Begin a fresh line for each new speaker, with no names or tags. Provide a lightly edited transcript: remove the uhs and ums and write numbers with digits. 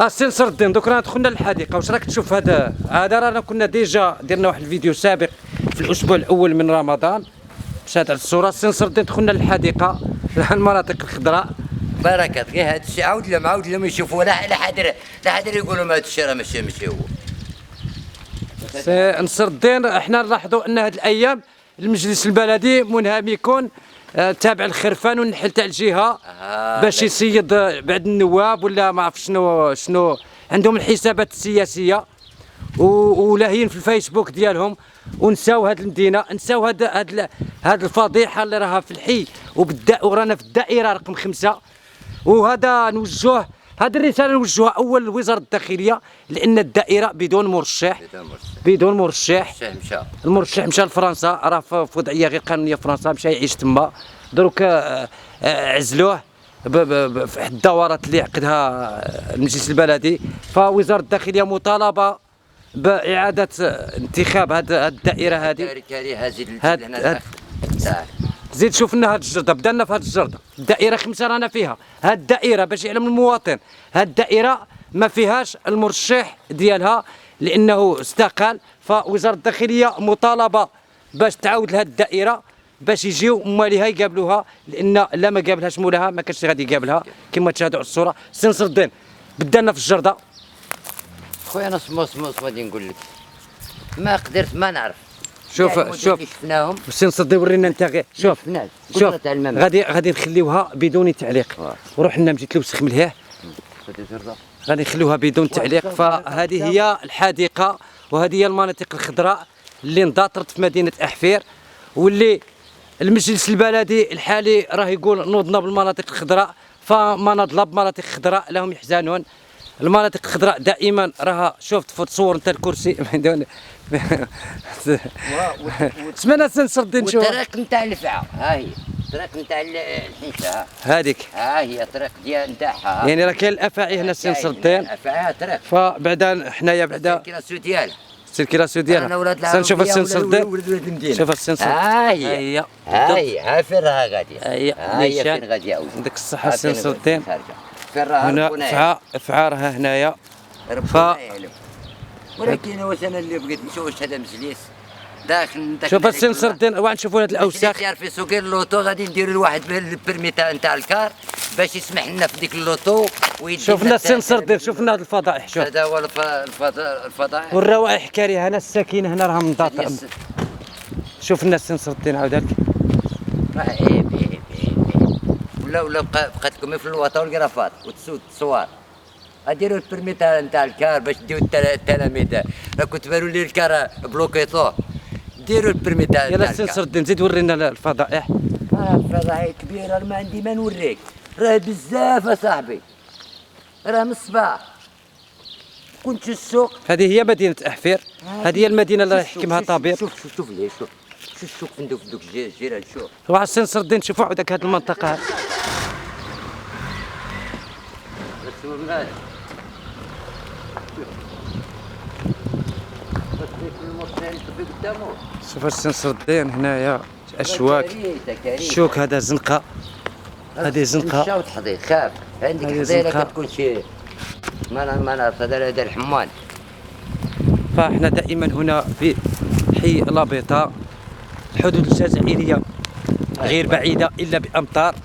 سي نصر الدين، دوك رانا دخلنا للحديقه. واش راك تشوف هذا رانا كنا ديجا درنا واحد الفيديو سابق في الاسبوع الاول من رمضان مشات على الصوره. سي نصر الدين دخلنا للحديقه المناطق الخضراء.
بركات غير هذا الشيء عاود لهم يشوفوا لا حد يقولوا ما هذا الشيء راه ماشي هو.
سي نصر الدين، احنا نلاحظوا ان هذه الايام المجلس البلدي منهمك يكون تابع الخرفان والنحل تاع الجهه باش يصيد بعض النواب ولا ما عرف شنو عندهم الحسابات السياسيه ولاهين في الفيسبوك ديالهم، ونساو هذه المدينه، نساو هذه الفضيحه اللي راها في الحي ورانا في الدائره رقم 5. وهذا نوجهوه، هذه الرساله نوجهوها اول لوزاره الداخليه، لان الدائره بدون مرشح. المرشح مشى لفرنسا، راه في وضعيه غير قانونيه في فرنسا، مشى يعيش تما. دروك عزلوه في احد الدورات اللي عقدها المجلس البلدي. فوزاره الداخليه مطالبه باعاده انتخاب هذه الدائره هذه. زيد شوف لنا هذه الجرده، بدلنا في هذه الجرده. الدائره 5 رانا فيها. هذه الدائره باش يعلم المواطن، هذه الدائره ما فيهاش المرشح ديالها لانه استقال. فوزاره الداخليه مطالبه باش تعاود لهذه الدائره باش يجيو ماليها يقابلوها، لان لا ما قابلهاش مولاها ما كانش غادي يقابلها كما تشاهدوا على الصوره. سي نصر الدين بدلنا في الجرده.
خويا انا غادي نقول لك ما قدرت ما نعرف.
شوف سي نصر الدين ورينا انت غير. شوف غادي نخليوها بدون تعليق. وروح لنا مجيت لوسخ مليح، غادي نخليوها بدون تعليق. فهذه هي الحديقه وهذه هي المناطق الخضراء اللي انضطرت في مدينه احفير، واللي المجلس البلدي الحالي راه يقول نوضنا بالمناطق الخضراء. فما نضل بمناطق خضراء لهم يحزنون. المناطق الخضراء دائما راها، شفت تصور انت الكرسي سمعنا سي نصر الدين. شوف
الطريق نتاع الفعه، ها هي الطريق نتاع الحيفا
هذيك،
ها هي الطريق ديال نتاعها.
يعني راه كاين الافاعي هنا سي نصر الدين.
الافاعي طريق،
فبعدا حنايا بعدا
الكراسيو ديالها
الكراسيو ديالها. سنشوف السي نصر الدين. شوف السي نصر.
ها هي فين راها غاديه.
ها هي
فين غاديه اول.
عندك الصحه السي نصر الدين.
فين راها
هنا فعا راها هنايا.
ولكن واش انا اللي بغيت نشوف واش هذا مجلس داخل.
شوف السي نصر الدين، واحد نشوفوا هاد الاوساخ.
في سوق اللوطو غادي نديروا لواحد البرمي نتاع الكار باش يسمح لنا في ديك اللوطو
شوف لنا السي نصر الدين، شوف لنا هاد الفضائح. شوف
هذا هو الفضائح
والروائح كريهه. هنا الساكنه هنا راهم مضاطر. شوف لنا السي نصر الدين عاودك.
عيب ولا بقات لكم في الوطن والكرافات وتسود التصوار. غاديروا البرمي نتاع الكار باش ديو التلاميذ. راه كنت بانوا لي الكار بلوكيطوه. ديروا البرمي تاع
يلا السي نصر الدين زيد ورينا الفضائح.
الفضائح كبيره ما عندي ما نوريك، راه بزاف اصاحبي، راه من الصباح كنت السوق.
هذه هي مدينه احفير، هذه هي المدينه اللي يحكمها طبيب.
شوف ليه شوف السوق في دوك الجيران. شوف
واحد السي نصر الدين، شوفوا عندك هذه المنطقه. شوف السي نصر الدين هنايا اشواك. شوك هذا زنقه، هذه زنقه.
مشاو تحضير خاف عندك حضيره كتكون شي ما نعرف. هذا الحمان.
فاحنا دائما هنا في حي لابيطا. الحدود الجزائريه غير بعيده الا بامتار.